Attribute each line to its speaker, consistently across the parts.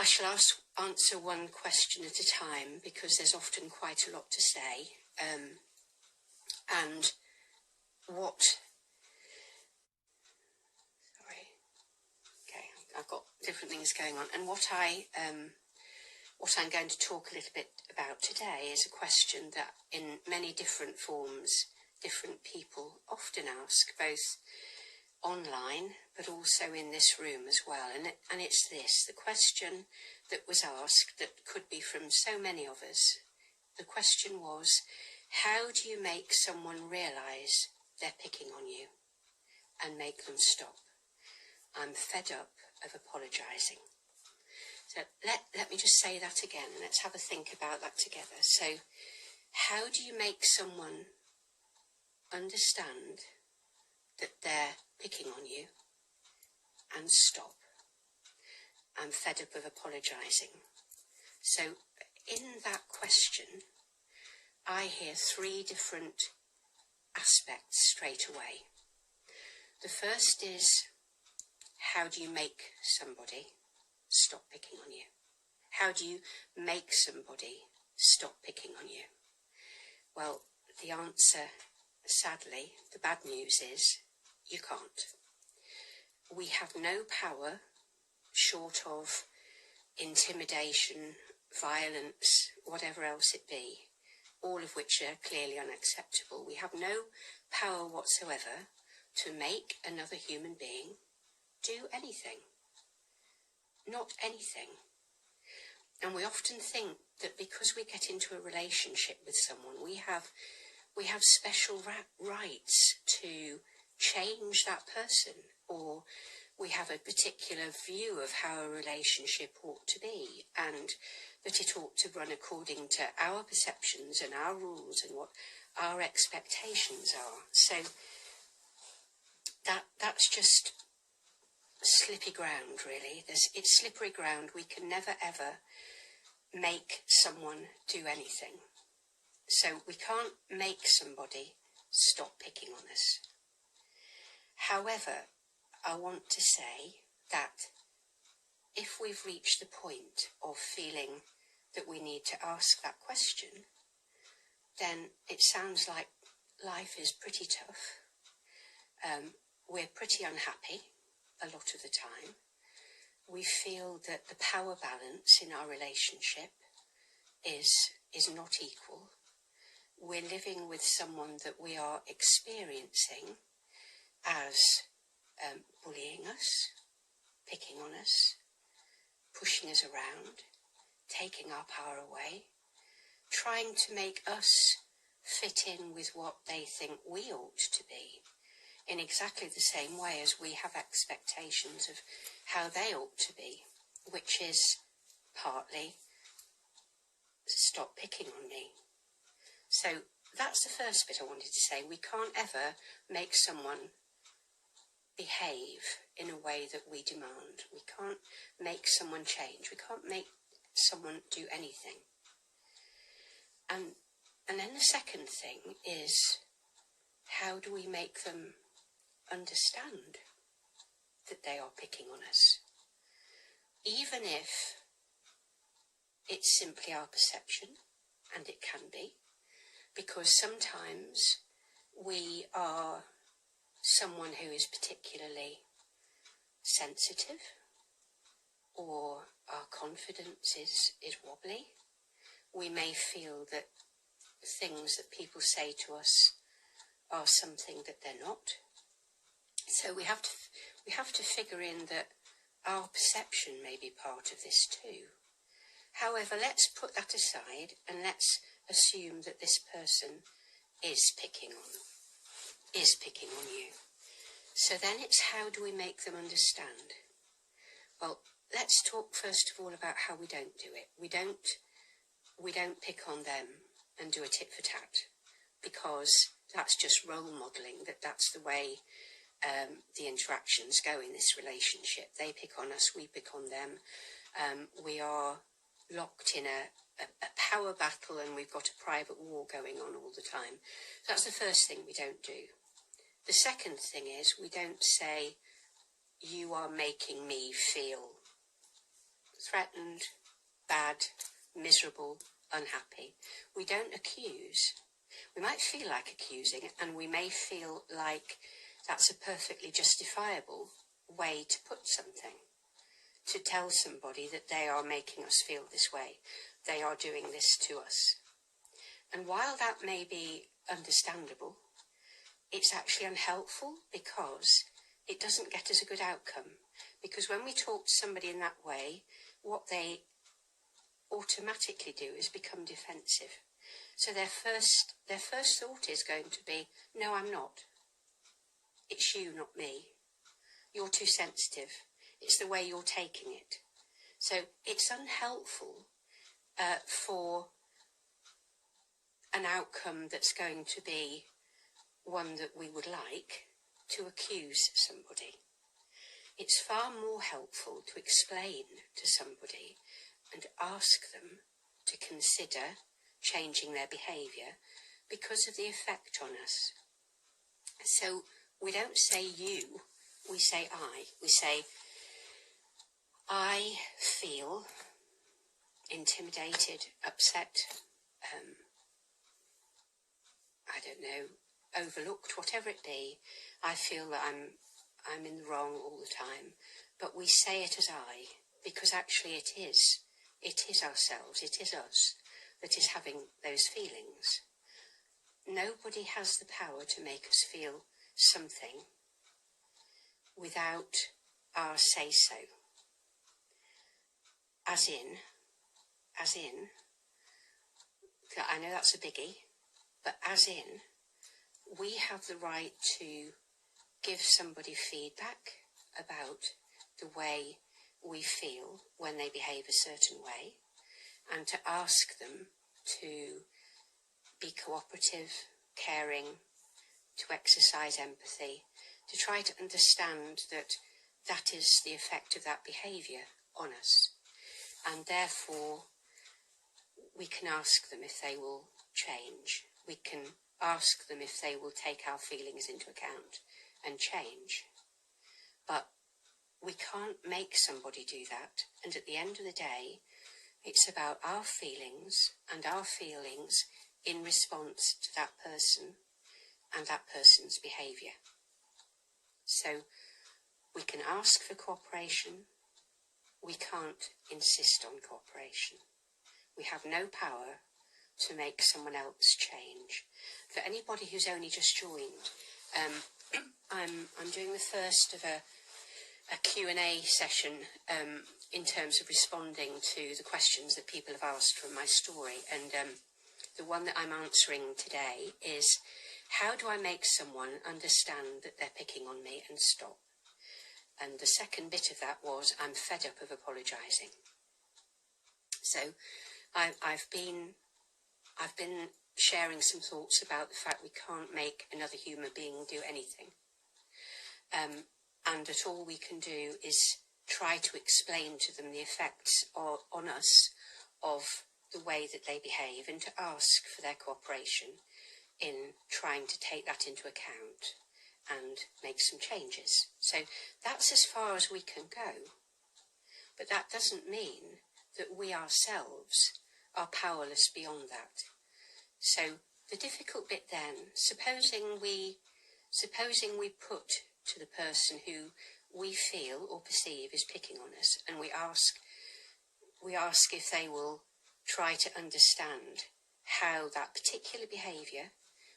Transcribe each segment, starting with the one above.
Speaker 1: shall answer one question at a time because there's often quite a lot to say. And what... Sorry. Okay, I've got different things going on. And what I'm going to talk a little bit about today is a question that in many different forms, different people often ask, both online but also in this room as well. And it's this, the question that was asked that could be from so many of us. The question was, how do you make someone realise they're picking on you and make them stop? I'm fed up of apologising. So let me just say that again, and let's have a think about that together. So how do you make someone understand that they're picking on you and stop? I'm fed up of apologising. So in that question, I hear three different aspects straight away. The first is, how do you make somebody stop picking on you? How do you make somebody stop picking on you? Well, the answer, sadly, the bad news is, you can't. We have no power short of intimidation, violence, whatever else it be, all of which are clearly unacceptable. We have no power whatsoever to make another human being do anything. Not anything. And we often think that because we get into a relationship with someone, we have special rights to change that person, or we have a particular view of how a relationship ought to be, and that it ought to run according to our perceptions and our rules and what our expectations are. So that's just slippy ground, really. It's slippery ground. We can never, ever make someone do anything. So we can't make somebody stop picking on us. However, I want to say that if we've reached the point of feeling that we need to ask that question, then it sounds like life is pretty tough. We're pretty unhappy a lot of the time. We feel that the power balance in our relationship is not equal. We're living with someone that we are experiencing as bullying us, picking on us, pushing us around, taking our power away, trying to make us fit in with what they think we ought to be, in exactly the same way as we have expectations of how they ought to be, which is partly stop picking on me. So that's the first bit I wanted to say. We can't ever make someone behave in a way that we demand. We can't make someone change. We can't make someone do anything. And then the second thing is, how do we make them understand that they are picking on us? Even if it's simply our perception, and it can be, because sometimes we are someone who is particularly sensitive, or our confidence is wobbly. We may feel that things that people say to us are something that they're not. So we have to figure in that our perception may be part of this too. However, let's put that aside and let's assume that this person is picking on you. So then it's, how do we make them understand? Well, let's talk first of all about how we don't do it. We don't pick on them and do a tit for tat, because that's just role modelling, that's the way the interactions go in this relationship. They pick on us, we pick on them. We are locked in a power battle, and we've got a private war going on all the time. That's the first thing we don't do. The second thing is, we don't say, you are making me feel threatened, bad, miserable, unhappy. We don't accuse. We might feel like accusing, and we may feel like that's a perfectly justifiable way to put something, to tell somebody that they are making us feel this way, they are doing this to us. And while that may be understandable, it's actually unhelpful because it doesn't get us a good outcome. Because when we talk to somebody in that way, what they automatically do is become defensive. So their first thought is going to be, no, I'm not. It's you, not me. You're too sensitive. It's the way you're taking it. So it's unhelpful for an outcome that's going to be one that we would like, to accuse somebody. It's far more helpful to explain to somebody and ask them to consider changing their behaviour because of the effect on us. So we don't say you, we say I. We say, I feel intimidated, upset, I don't know, overlooked, whatever it be. I feel that I'm in the wrong all the time. But we say it as I, because actually it is ourselves, it is us that is having those feelings. Nobody has the power to make us feel something without our say-so. As in, I know that's a biggie, but as in, we have the right to give somebody feedback about the way we feel when they behave a certain way, and to ask them to be cooperative, caring, to exercise empathy, to try to understand that that is the effect of that behaviour on us. And therefore, we can ask them if they will change. We can ask them if they will take our feelings into account and change. But we can't make somebody do that. And at the end of the day, it's about our feelings and our feelings in response to that person and that person's behaviour. So we can ask for cooperation. We can't insist on cooperation. We have no power to make someone else change. For anybody who's only just joined, I'm doing the first of a Q&A session in terms of responding to the questions that people have asked from my story. And the one that I'm answering today is, how do I make someone understand that they're picking on me and stop? And the second bit of that was, I'm fed up of apologising. So I've been sharing some thoughts about the fact we can't make another human being do anything. And that all we can do is try to explain to them the effects on us of the way that they behave, and to ask for their cooperation in trying to take that into account and make some changes. So that's as far as we can go. But that doesn't mean that we ourselves are powerless beyond that. So the difficult bit then, supposing we put to the person who we feel or perceive is picking on us, and we ask if they will try to understand how that particular behaviour,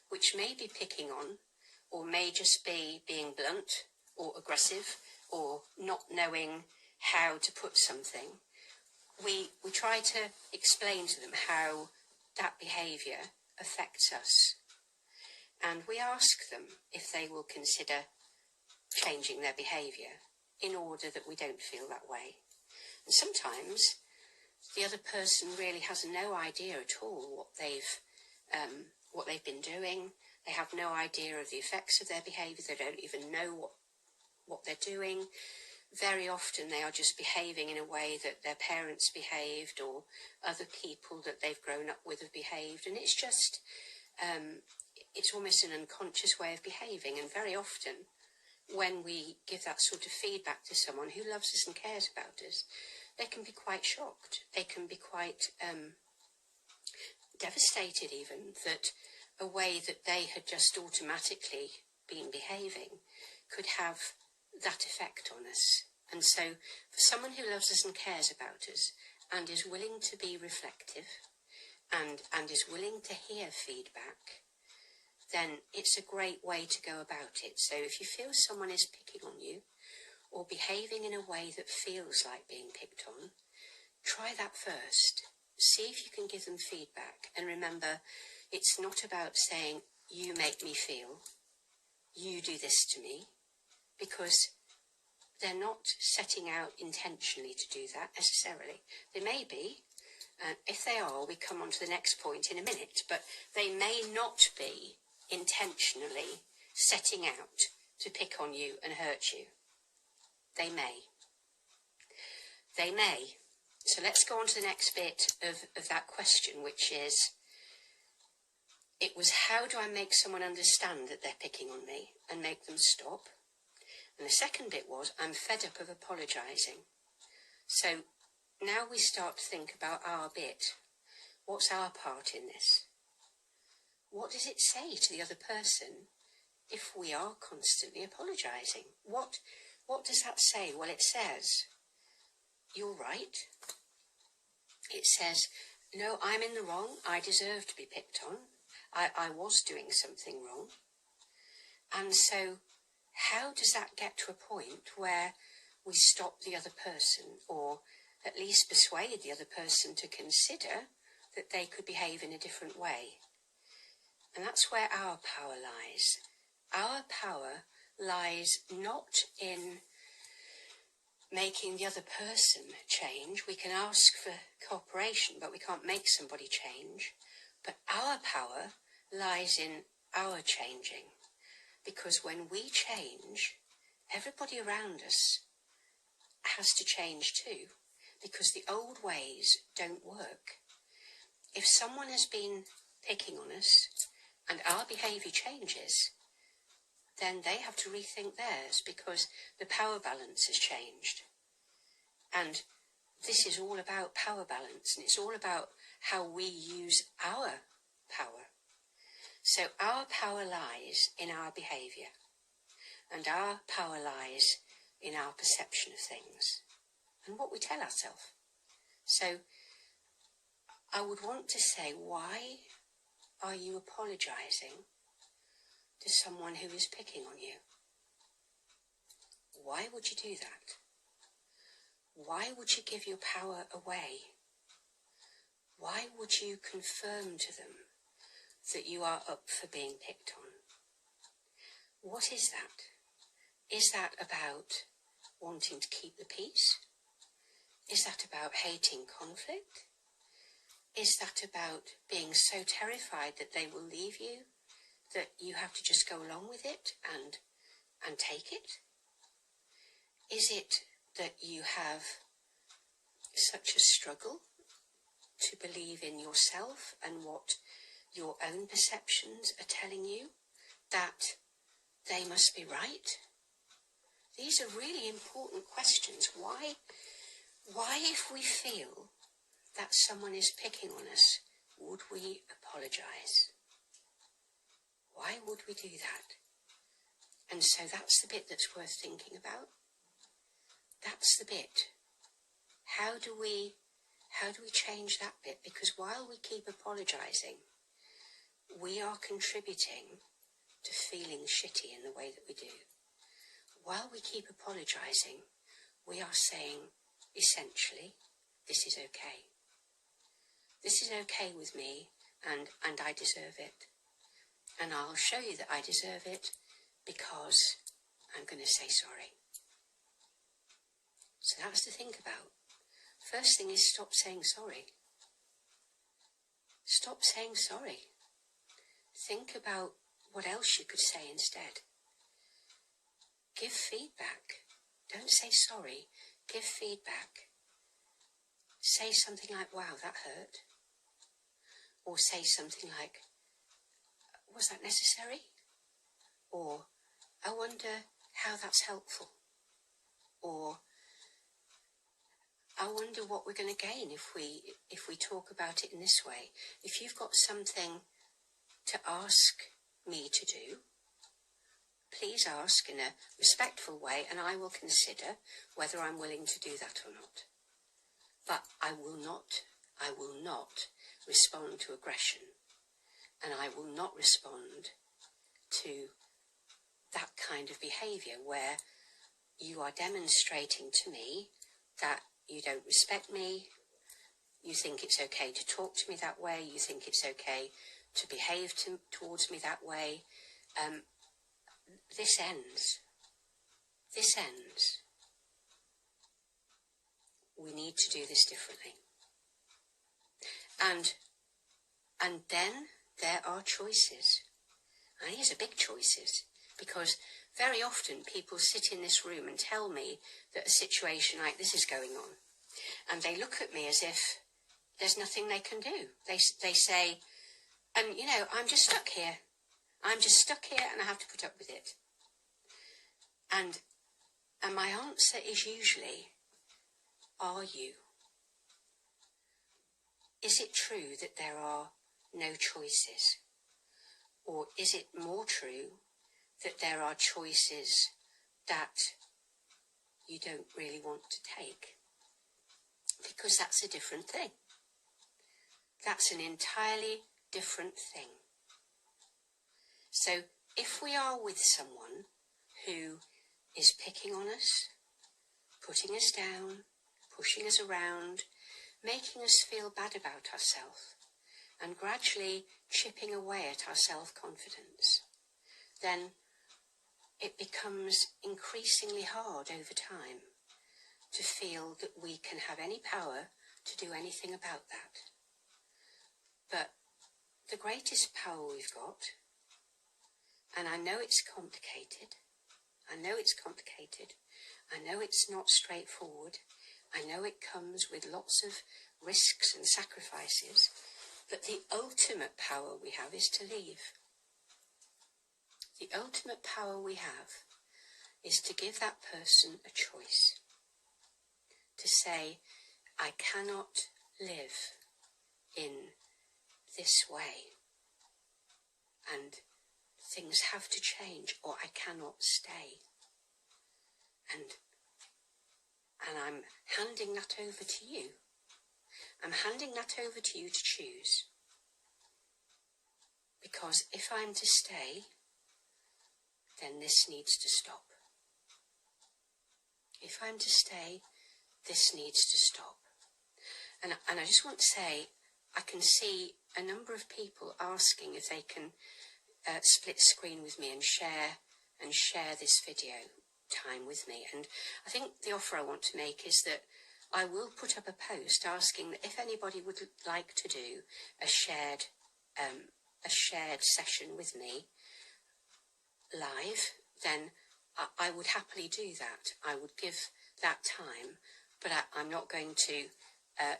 Speaker 1: which may be picking on, or may just be being blunt or aggressive or not knowing how to put something, we try to explain to them how that behaviour affects us. And we ask them if they will consider changing their behaviour in order that we don't feel that way. And sometimes the other person really has no idea at all what they've been doing. They have no idea of the effects of their behaviour. They don't even know what they're doing. Very often they are just behaving in a way that their parents behaved, or other people that they've grown up with have behaved. And it's just, it's almost an unconscious way of behaving. And very often when we give that sort of feedback to someone who loves us and cares about us, they can be quite shocked. They can be quite devastated even that a way that they had just automatically been behaving could have that effect on us. And so for someone who loves us and cares about us and is willing to be reflective and is willing to hear feedback, then it's a great way to go about it. So if you feel someone is picking on you or behaving in a way that feels like being picked on, try that first. See if you can give them feedback. And remember, it's not about saying, you make me feel, you do this to me, because they're not setting out intentionally to do that necessarily. They may be. If they are, we come on to the next point in a minute, but they may not be intentionally setting out to pick on you and hurt you. They may. They may. So let's go on to the next bit of that question, which is, it was, how do I make someone understand that they're picking on me and make them stop? And the second bit was, I'm fed up of apologising. So now we start to think about our bit. What's our part in this? What does it say to the other person if we are constantly apologising? What does that say? Well, it says, you're right. It says, no, I'm in the wrong. I deserve to be picked on. I was doing something wrong. And so how does that get to a point where we stop the other person, or at least persuade the other person to consider that they could behave in a different way? And that's where our power lies. Our power lies not in making the other person change. We can ask for cooperation, but we can't make somebody change. But our power lies in our changing. Because when we change, everybody around us has to change too. Because the old ways don't work. If someone has been picking on us and our behaviour changes, then they have to rethink theirs because the power balance has changed. And this is all about power balance, and it's all about how we use our power. So our power lies in our behaviour, and our power lies in our perception of things and what we tell ourselves. So I would want to say, why are you apologising to someone who is picking on you? Why would you do that? Why would you give your power away? Why would you confirm to them that you are up for being picked on? What is that? Is that about wanting to keep the peace? Is that about hating conflict? Is that about being so terrified that they will leave you that you have to just go along with it and take it? Is it that you have such a struggle to believe in yourself and what your own perceptions are telling you, that they must be right? These are really important questions. Why, if we feel that someone is picking on us, would we apologise? Why would we do that? And so that's the bit that's worth thinking about. That's the bit. How do we change that bit? Because while we keep apologising, we are contributing to feeling shitty in the way that we do. While we keep apologising, we are saying, essentially, this is okay. This is okay with me, and I deserve it. And I'll show you that I deserve it because I'm going to say sorry. So that's to think about. First thing is, stop saying sorry. Stop saying sorry. Think about what else you could say instead. Give feedback. Don't say sorry. Give feedback. Say something like, wow, that hurt. Or say something like, was that necessary? Or, I wonder how that's helpful. Or, I wonder what we're going to gain if we talk about it in this way. If you've got something to ask me to do, please ask in a respectful way, and I will consider whether I'm willing to do that or not. But I will not respond to aggression, and I will not respond to that kind of behaviour where you are demonstrating to me that you don't respect me, you think it's okay to talk to me that way, you think it's okay to behave towards me that way. This ends. This ends. We need to do this differently. And then there are choices. And these are big choices, because very often people sit in this room and tell me that a situation like this is going on. And they look at me as if there's nothing they can do. They say, I'm just stuck here. I'm just stuck here and I have to put up with it. And my answer is usually, are you? Is it true that there are no choices? Or is it more true that there are choices that you don't really want to take? Because that's a different thing. That's an entirely different thing. So if we are with someone who is picking on us, putting us down, pushing us around, making us feel bad about ourselves, and gradually chipping away at our self-confidence, then it becomes increasingly hard over time to feel that we can have any power to do anything about that. But the greatest power we've got, and I know it's complicated, I know it's not straightforward, I know it comes with lots of risks and sacrifices, but the ultimate power we have is to leave. The ultimate power we have is to give that person a choice. To say, I cannot live in this way, and things have to change, or I cannot stay. And I'm handing that over to you. I'm handing that over to you to choose. Because if I'm to stay, then this needs to stop. If I'm to stay, this needs to stop. And I just want to say, I can see a number of people asking if they can split screen with me and share this video time with me. And I think the offer I want to make is that I will put up a post asking that if anybody would like to do a shared session with me live, then I would happily do that. I would give that time, but I'm not going to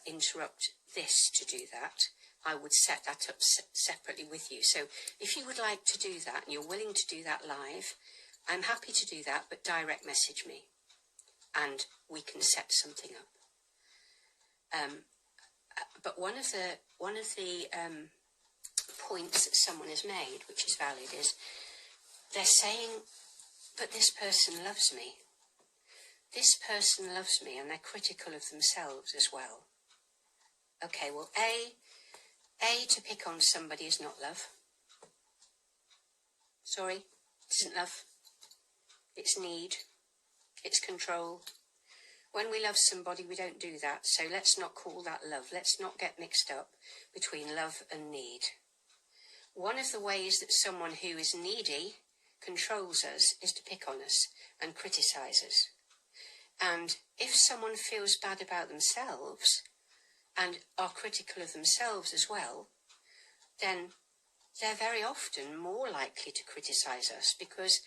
Speaker 1: interrupt this to do that. I would set that up separately with you. So if you would like to do that and you're willing to do that live, I'm happy to do that, but direct message me and we can set something up. But one of the points that someone has made, which is valid, is they're saying, but this person loves me. This person loves me, and they're critical of themselves as well. Okay, well, A, to pick on somebody is not love. Sorry, it isn't love. It's need. It's control. When we love somebody, we don't do that. So let's not call that love. Let's not get mixed up between love and need. One of the ways that someone who is needy controls us is to pick on us and criticise us. And if someone feels bad about themselves and are critical of themselves as well, then they're very often more likely to criticise us, because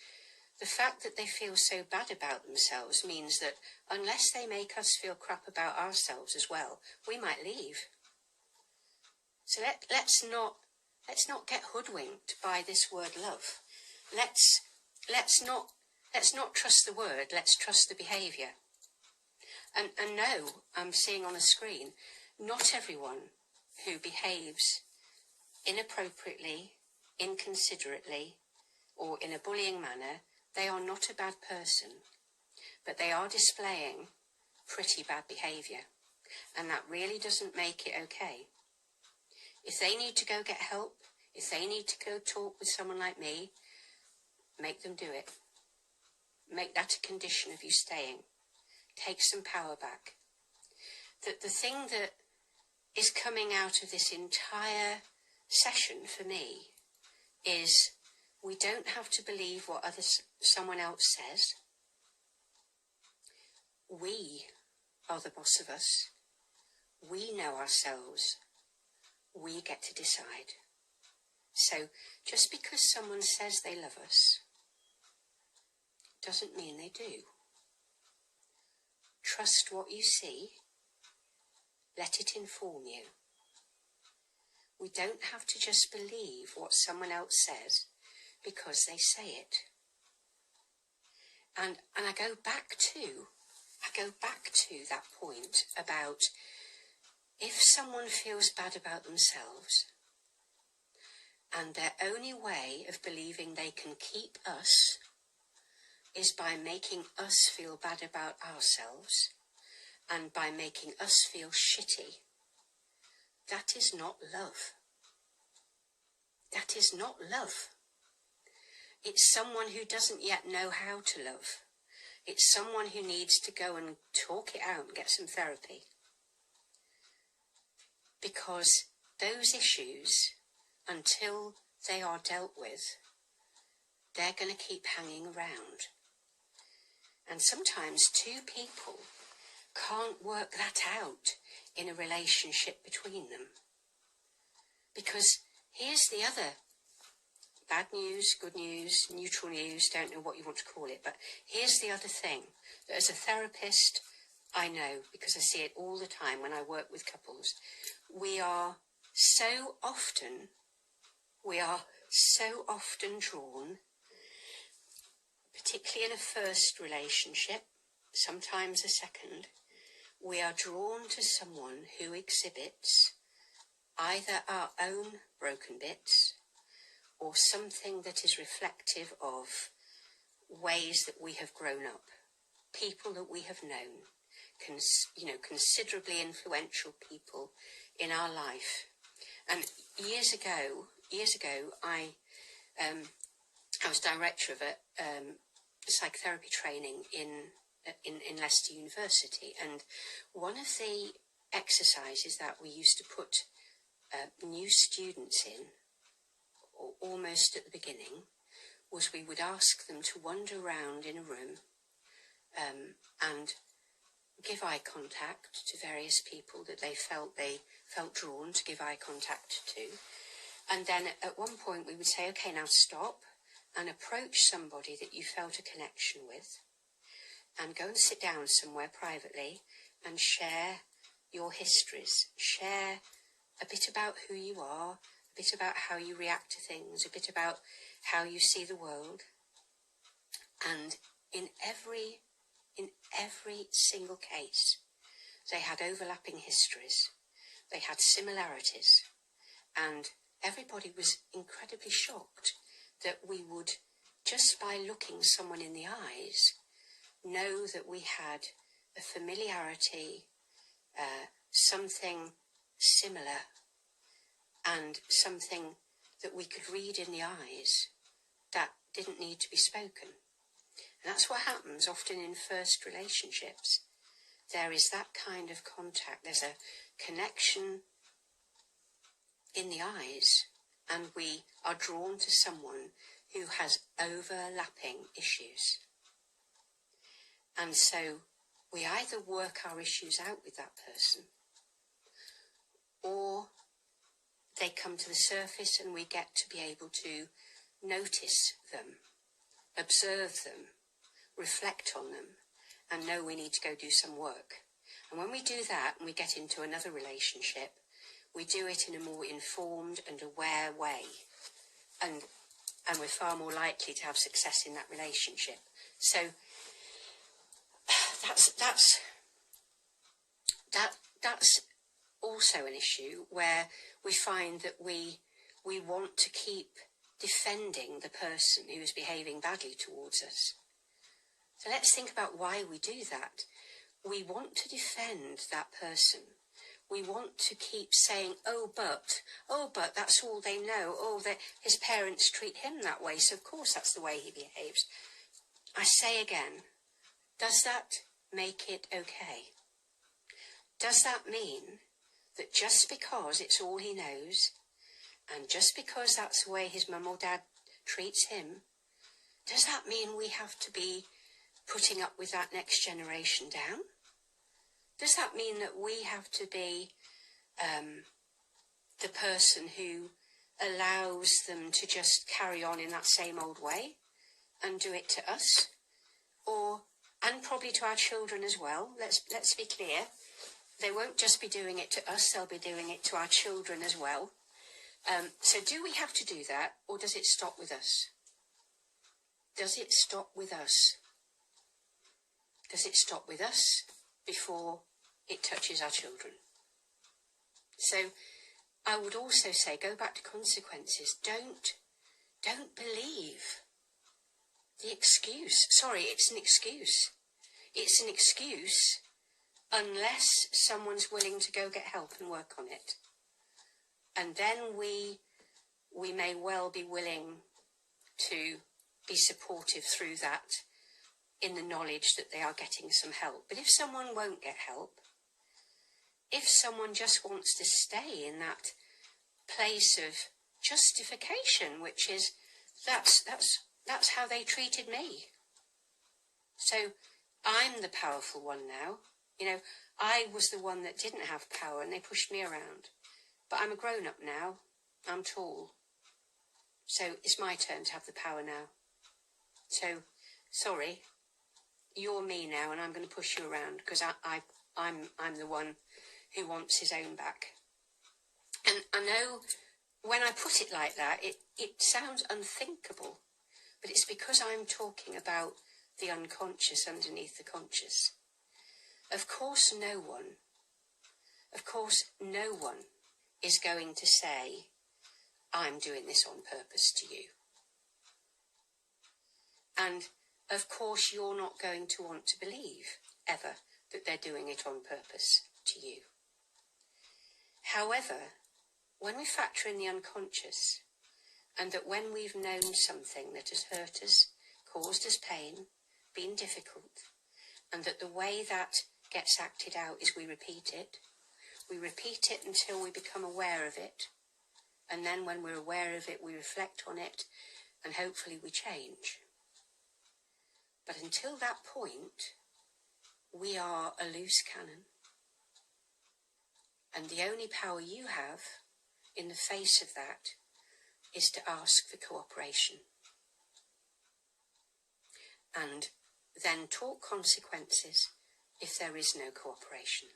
Speaker 1: the fact that they feel so bad about themselves means that unless they make us feel crap about ourselves as well, we might leave. So let's not get hoodwinked by this word love. Let's not trust the word. Let's trust the behaviour. And no, I'm seeing on a screen, not everyone who behaves inappropriately, inconsiderately, or in a bullying manner, they are not a bad person, but they are displaying pretty bad behaviour, and that really doesn't make it okay. If they need to go get help, if they need to go talk with someone like me, make them do it. Make that a condition of you staying. Take some power back. The thing that is coming out of this entire session for me is we don't have to believe what someone else says. We are the boss of us. We know ourselves. We get to decide. So just because someone says they love us doesn't mean they do. Trust what you see. Let it inform you. We don't have to just believe what someone else says because they say it. And I go back to that point about if someone feels bad about themselves and their only way of believing they can keep us is by making us feel bad about ourselves and by making us feel shitty, that is not love. That is not love. It's someone who doesn't yet know how to love. It's someone who needs to go and talk it out and get some therapy. Because those issues, until they are dealt with, they're going to keep hanging around. And sometimes two people can't work that out in a relationship between them. Because here's the other bad news, good news, neutral news, don't know what you want to call it, but here's the other thing that as a therapist, I know, because I see it all the time when I work with couples, we are so often drawn, particularly in a first relationship, sometimes a second, we are drawn to someone who exhibits either our own broken bits or something that is reflective of ways that we have grown up, people that we have known, considerably influential people in our life. And years ago, I was director of a psychotherapy training in Leicester University, and one of the exercises that we used to put new students in, almost at the beginning, was we would ask them to wander around in a room and give eye contact to various people that they felt drawn to give eye contact to. And then at one point we would say, okay, now stop and approach somebody that you felt a connection with and go and sit down somewhere privately and share your histories. Share a bit about who you are, a bit about how you react to things, a bit about how you see the world. And in every single case, they had overlapping histories. They had similarities. And everybody was incredibly shocked that we would, just by looking someone in the eyes, know that we had a familiarity, something similar, and something that we could read in the eyes that didn't need to be spoken. And that's what happens often in first relationships. There is that kind of contact. There's a connection in the eyes, and we are drawn to someone who has overlapping issues. And so we either work our issues out with that person, or they come to the surface and we get to be able to notice them, observe them, reflect on them, and know we need to go do some work. And when we do that and we get into another relationship, we do it in a more informed and aware way. And we're far more likely to have success in that relationship. So that's that's also an issue where we find that we want to keep defending the person who is behaving badly towards us. So let's think about why we do that. We want to defend that person. We want to keep saying, oh, but that's all they know. Oh, his parents treat him that way, so of course that's the way he behaves. I say again, does that make it okay? Does that mean that just because it's all he knows, and just because that's the way his mum or dad treats him, does that mean we have to be putting up with that next generation down? Does that mean that we have to be the person who allows them to just carry on in that same old way and do it to us? And probably to our children as well. Let's be clear. They won't just be doing it to us, they'll be doing it to our children as well. So do we have to do that, or does it stop with us? Does it stop with us? Does it stop with us before it touches our children? So I would also say, go back to consequences. Don't believe the excuse. Sorry, it's an excuse. It's an excuse unless someone's willing to go get help and work on it. And then we may well be willing to be supportive through that in the knowledge that they are getting some help. But if someone won't get help, if someone just wants to stay in that place of justification, which is that's how they treated me. So I'm the powerful one now. You know, I was the one that didn't have power and they pushed me around. But I'm a grown-up now. I'm tall. So it's my turn to have the power now. So, sorry, you're me now and I'm going to push you around because I'm the one who wants his own back. And I know when I put it like that, it sounds unthinkable. But it's because I'm talking about the unconscious underneath the conscious. Of course no one is going to say, I'm doing this on purpose to you. And of course you're not going to want to believe, ever, that they're doing it on purpose to you. However, when we factor in the unconscious, and that when we've known something that has hurt us, caused us pain, been difficult, and that the way that gets acted out is we repeat it. We repeat it until we become aware of it. And then when we're aware of it, we reflect on it and hopefully we change. But until that point, we are a loose cannon. And the only power you have in the face of that is to ask for cooperation. And then talk consequences if there is no cooperation.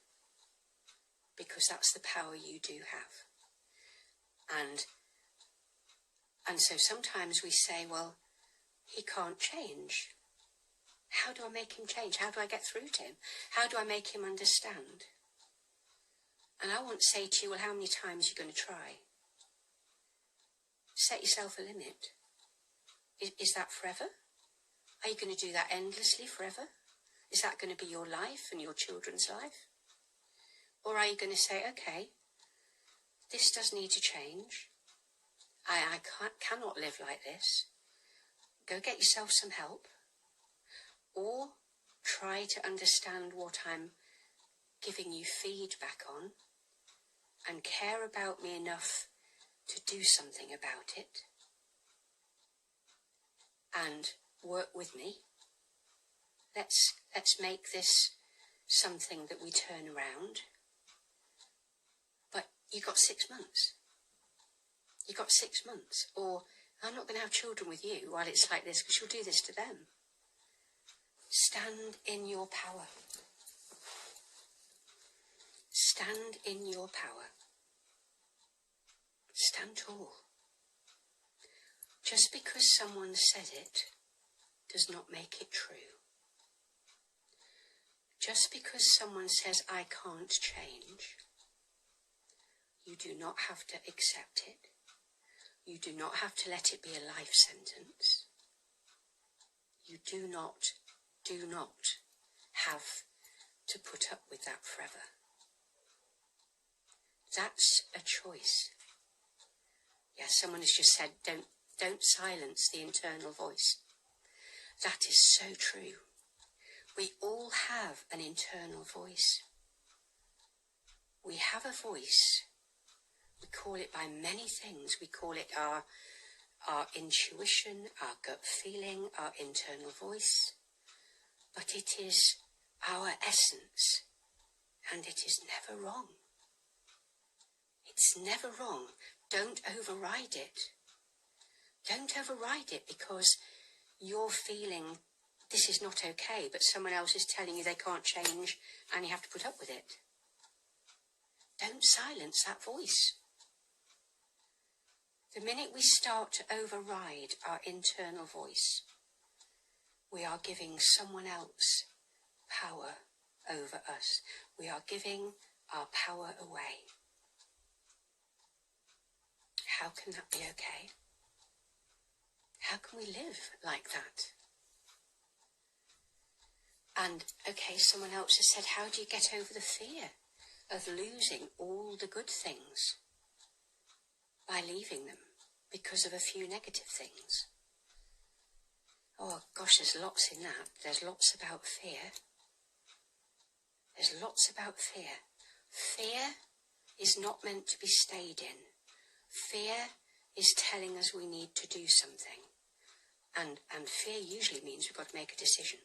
Speaker 1: Because that's the power you do have. And so sometimes we say, well, he can't change. How do I make him change? How do I get through to him? How do I make him understand? And I want to say to you, well, how many times are you going to try? Set yourself a limit. Is that forever? Are you going to do that endlessly forever? Is that going to be your life and your children's life? Or are you going to say, okay, this does need to change. I cannot live like this. Go get yourself some help. Or try to understand what I'm giving you feedback on and care about me enough to do something about it and work with me. Let's make this something that we turn around. But you got 6 months. You got 6 months. Or I'm not going to have children with you while it's like this because you'll do this to them. Stand in your power. Stand in your power. Stand tall. Just because someone said it does not make it true. Just because someone says, I can't change, you do not have to accept it. You do not have to let it be a life sentence. You do not have to put up with that forever. That's a choice. Yeah, someone has just said, don't silence the internal voice. That is so true. We all have an internal voice. We have a voice. We call it by many things. We call it our intuition, our gut feeling, our internal voice. But it is our essence, and it is never wrong. It's never wrong. Don't override it. Don't override it because you're feeling this is not okay, but someone else is telling you they can't change and you have to put up with it. Don't silence that voice. The minute we start to override our internal voice, we are giving someone else power over us. We are giving our power away. How can that be okay? How can we live like that? And, okay, someone else has said, how do you get over the fear of losing all the good things by leaving them because of a few negative things? Oh, gosh, there's lots in that. There's lots about fear. There's lots about fear. Fear is not meant to be stayed in. Fear is telling us we need to do something. And fear usually means we've got to make a decision.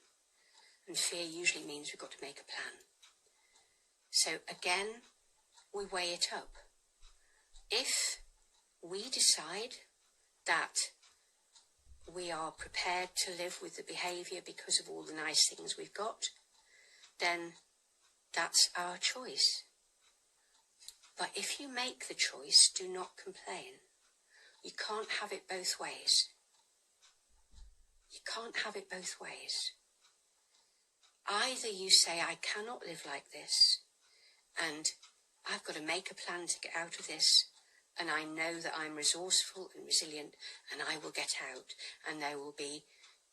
Speaker 1: And fear usually means we've got to make a plan. So again, we weigh it up. If we decide that we are prepared to live with the behaviour because of all the nice things we've got, then that's our choice. But if you make the choice, do not complain. You can't have it both ways. You can't have it both ways. Either you say, I cannot live like this, and I've got to make a plan to get out of this, and I know that I'm resourceful and resilient, and I will get out, and there will be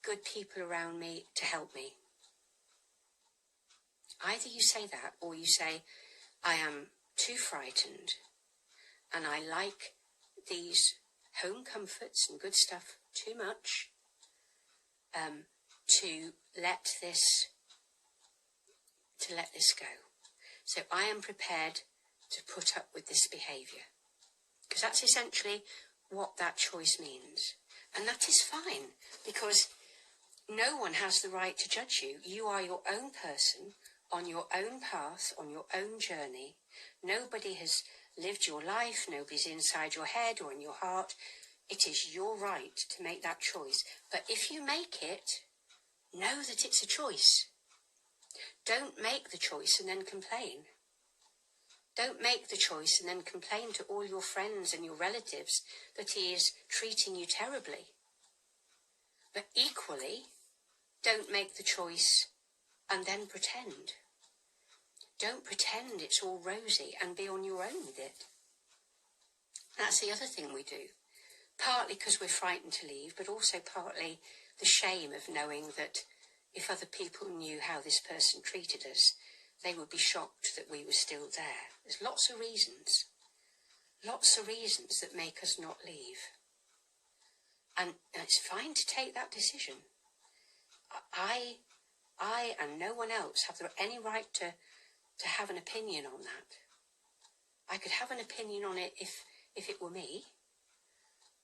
Speaker 1: good people around me to help me. Either you say that, or you say, I am too frightened, and I like these home comforts and good stuff too much to let this go. So I am prepared to put up with this behaviour, because that's essentially what that choice means. And that is fine, because no one has the right to judge you. You are your own person, on your own path, on your own journey. Nobody has lived your life. Nobody's inside your head or in your heart. It is your right to make that choice. But if you make it, know that it's a choice. Don't make the choice and then complain. Don't make the choice and then complain to all your friends and your relatives that he is treating you terribly. But equally, don't make the choice and then pretend. Don't pretend it's all rosy and be on your own with it. That's the other thing we do. Partly because we're frightened to leave, but also partly the shame of knowing that if other people knew how this person treated us, they would be shocked that we were still there. There's lots of reasons that make us not leave. And it's fine to take that decision. I and no one else have any right to have an opinion on that. I could have an opinion on it if it were me,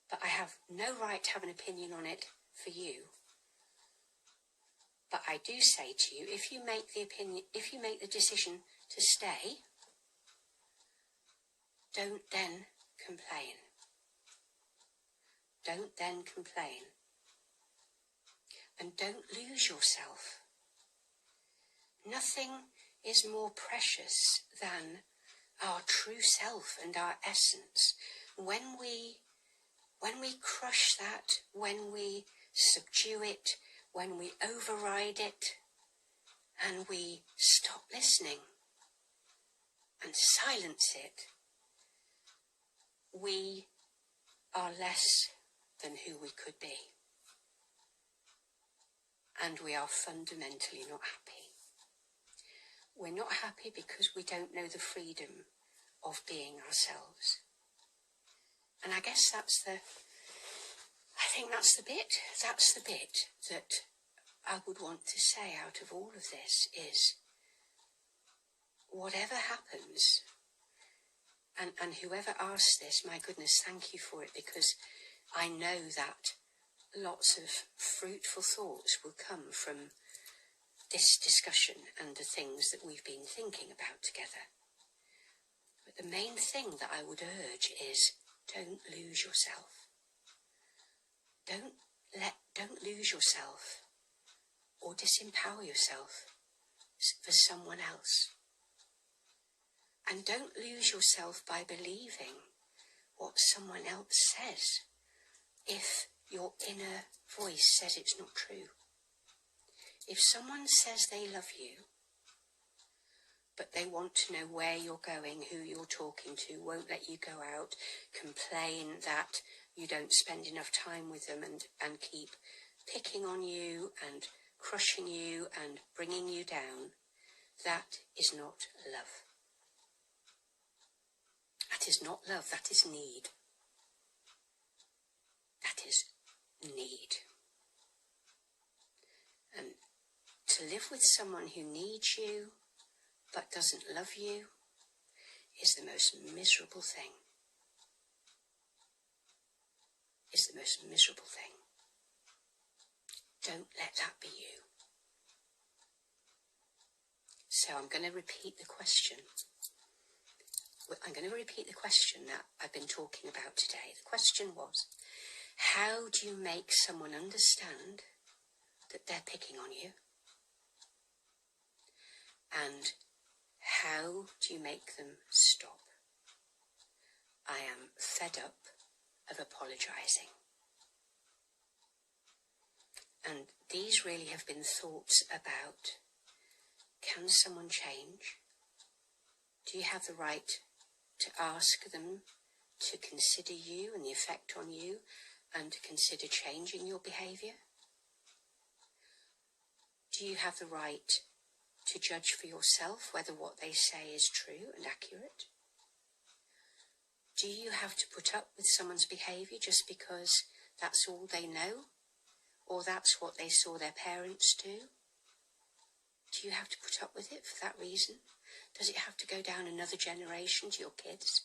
Speaker 1: but I have no right to have an opinion on it for you. But I do say to you, if you make the decision to stay, don't then complain. Don't then complain. And don't lose yourself. Nothing is more precious than our true self and our essence. When we crush that, when we subdue it, when we override it, and we stop listening and silence it, we are less than who we could be. And we are fundamentally not happy. We're not happy because we don't know the freedom of being ourselves. And I guess that's the bit that I would want to say out of all of this is, whatever happens, and whoever asked this, my goodness, thank you for it, because I know that lots of fruitful thoughts will come from this discussion and the things that we've been thinking about together. But the main thing that I would urge is, don't lose yourself. Don't lose yourself or disempower yourself for someone else. And don't lose yourself by believing what someone else says if your inner voice says it's not true. If someone says they love you, but they want to know where you're going, who you're talking to, won't let you go out, complain that you don't spend enough time with them, and keep picking on you and crushing you and bringing you down, that is not love. That is not love, that is need. That is need. And to live with someone who needs you but doesn't love you is the most miserable thing. Is the most miserable thing. Don't let that be you. So I'm going to repeat the question. I'm going to repeat the question that I've been talking about today. The question was, how do you make someone understand that they're picking on you? And how do you make them stop? I am fed up of apologising. And these really have been thoughts about, can someone change? Do you have the right to ask them to consider you and the effect on you, and to consider changing your behaviour? Do you have the right to judge for yourself whether what they say is true and accurate? Do you have to put up with someone's behaviour just because that's all they know, or that's what they saw their parents do? Do you have to put up with it for that reason? Does it have to go down another generation to your kids?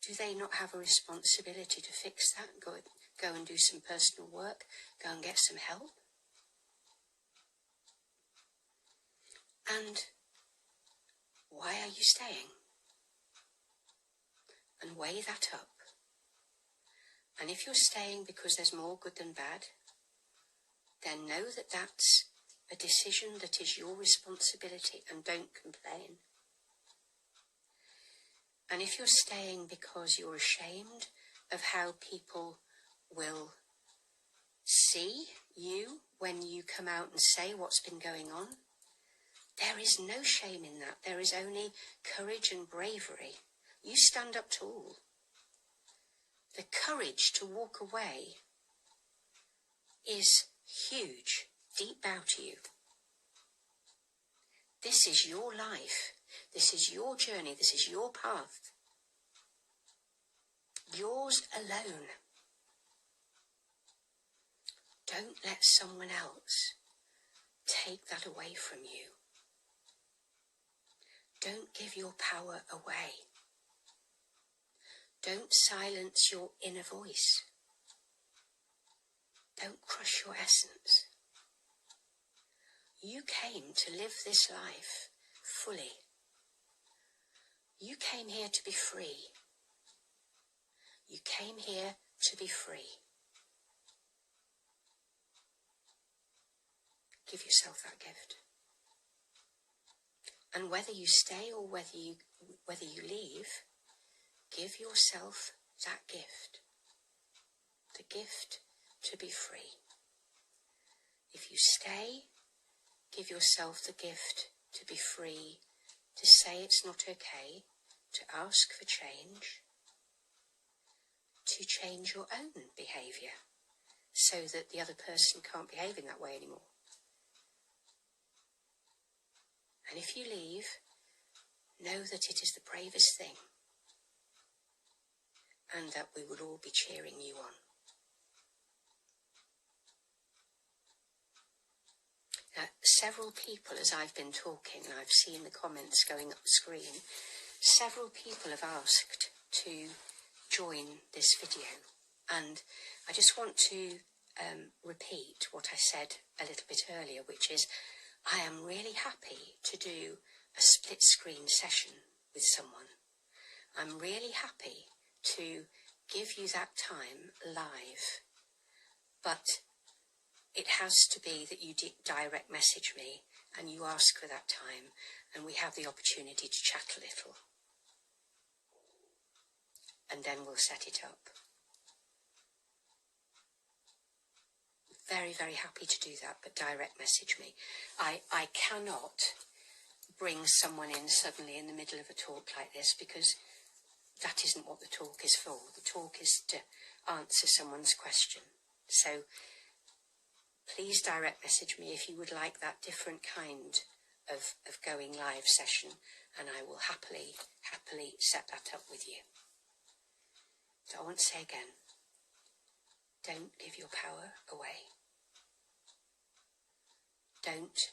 Speaker 1: Do they not have a responsibility to fix that? Go and do some personal work? Go and get some help? And why are you staying? And weigh that up. And if you're staying because there's more good than bad, then know that that's a decision that is your responsibility, and don't complain. And if you're staying because you're ashamed of how people will see you when you come out and say what's been going on, there is no shame in that. There is only courage and bravery. You stand up tall. The courage to walk away is huge, deep bow to you. This is your life. This is your journey. This is your path. Yours alone. Don't let someone else take that away from you. Don't give your power away. Don't silence your inner voice. Don't crush your essence. You came to live this life fully. You came here to be free. You came here to be free. Give yourself that gift. And whether you stay or whether you leave, give yourself that gift. The gift to be free. If you stay, give yourself the gift to be free, to say it's not okay, to ask for change, to change your own behaviour so that the other person can't behave in that way anymore. And if you leave, know that it is the bravest thing, and that we will all be cheering you on. Several people, as I've been talking, and I've seen the comments going up the screen, several people have asked to join this video. And I just want to repeat what I said a little bit earlier, which is I am really happy to do a split screen session with someone. I'm really happy to give you that time live, but it has to be that you direct message me and you ask for that time, and we have the opportunity to chat a little, and then we'll set it up. Very, very happy to do that, but direct message me. I cannot bring someone in suddenly in the middle of a talk like this, because that isn't what the talk is for. The talk is to answer someone's question. So please direct message me if you would like that different kind of going live session, and I will happily set that up with you. So I want to say again, don't give your power away. Don't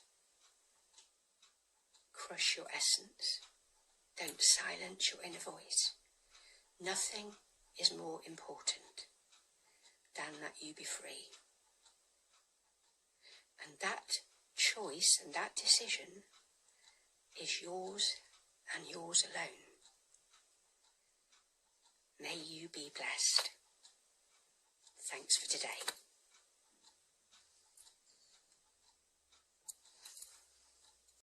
Speaker 1: crush your essence. Don't silence your inner voice. Nothing is more important than that you be free. And that choice and that decision is yours and yours alone. May you be blessed. Thanks for today.